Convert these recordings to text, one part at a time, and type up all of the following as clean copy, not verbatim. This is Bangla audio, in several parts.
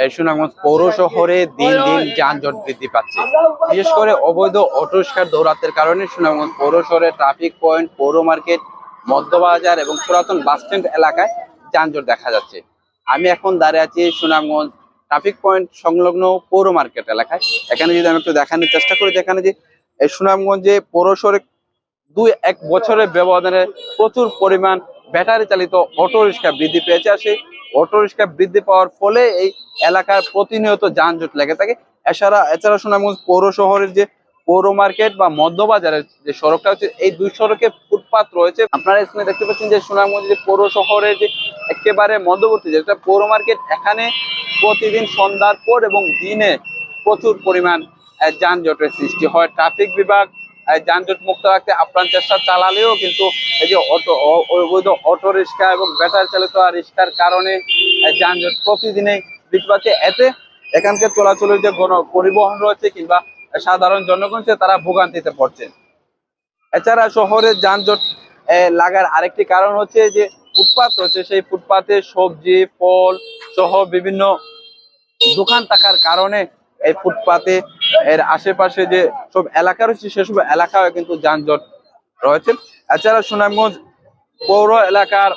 এই সুনামগঞ্জ পৌর শহরে দিন দিন যানজট বৃদ্ধি পাচ্ছে। বিশেষ করে অবৈধ অটো রিকশার দৌরাত্মের কারণে সুনামগঞ্জ পৌর শহরে ট্রাফিক পয়েন্ট, পৌর মার্কেট, মধ্যবাজার এবং পুরাতন বাস স্ট্যান্ড এলাকায় যানজট দেখা যাচ্ছে। আমি এখন দাঁড়িয়ে আছি সুনামগঞ্জ ট্রাফিক পয়েন্ট সংলগ্ন পৌর মার্কেট এলাকায়। এখানে যদি আমি একটু দেখানোর চেষ্টা করি, যেখানে যে এই সুনামগঞ্জে পৌর শহরে 2-1 বছরের ব্যবধানে প্রচুর পরিমাণ ব্যাটারি চালিত অটো রিকশা বৃদ্ধি পেয়েছে। আর সেই অটো রিকশা বৃদ্ধি পাওয়ার ফলে এই এলাকার প্রতিনিয়ত যানজট লেগে থাকে। এছাড়া সুনামগঞ্জ পৌর শহরের যে পৌর মার্কেট বা মধ্যবাজারের যে সড়কটা হচ্ছে, এই দুই সড়কে ফুটপাত রয়েছে। আপনারা এখানে দেখতে পাচ্ছেন যে সুনামগঞ্জ যে পৌর শহরের যে একেবারে মধ্যবর্তী যেটা পৌর মার্কেট, এখানে প্রতিদিন সন্ধ্যার পর এবং দিনে প্রচুর পরিমাণ যানজটের সৃষ্টি হয়। ট্রাফিক বিভাগ যানজট মুক্ত রাখতে আপ্রাণ চেষ্টা চালালেও কিন্তু এই যে অবৈধ অটো রিক্সা এবং ব্যাটারি চালিত রিক্সার কারণে যানজট প্রতিদিনে বৃদ্ধি পাচ্ছে। এতে এখানকার চলাচলের যে পরিবহন রয়েছে কিংবা সাধারণ জনগণ তারা ভোগান্তিতে পড়ছেন। এছাড়া শহরের যানজট লাগার আরেকটি কারণ হচ্ছে যে ফুটপাত রয়েছে, সেই ফুটপাতে সবজি, ফল সহ বিভিন্ন দোকান থাকার কারণে এই ফুটপাতে এর আশেপাশে যে সব এলাকা রয়েছে সেসব এলাকায় কিন্তু যানজট রয়েছে। এছাড়া সুনামগঞ্জ পৌর এলাকার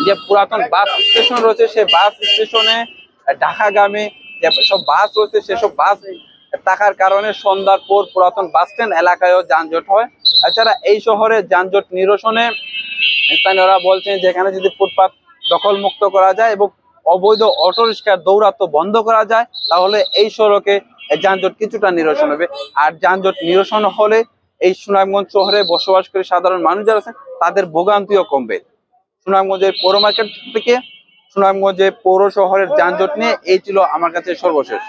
যে পুরাতন বাস স্টেশন রয়েছে, সেই বাস স্টেশনে ঢাকাগামী যে সব বাস রয়েছে সেসব বাস থাকার কারণে সন্ধ্যার পর পুরাতন বাস স্ট্যান্ড এলাকায়ও যানজট হয়। এছাড়া এই শহরে যানজট নিরসনে স্থানীয়রা বলছেন যেখানে যদি ফুটপাত দখল মুক্ত করা যায় এবং অবৈধ অটো রিকশার দৌরাত্ম্য বন্ধ করা যায়, তাহলে এই সড়কে যানজট কিছুটা নিরসন হবে। আর যানজট নিরসন হলে এই সুনামগঞ্জ শহরে বসবাসকারী সাধারণ মানুষ যারা আছেন তাদের ভোগান্তিও কমবে। সুনামগঞ্জের পৌর মার্কেট থেকে সুনামগঞ্জে পৌর শহরের যানজট নিয়ে এই ছিল আমার কাছে সর্বশেষ।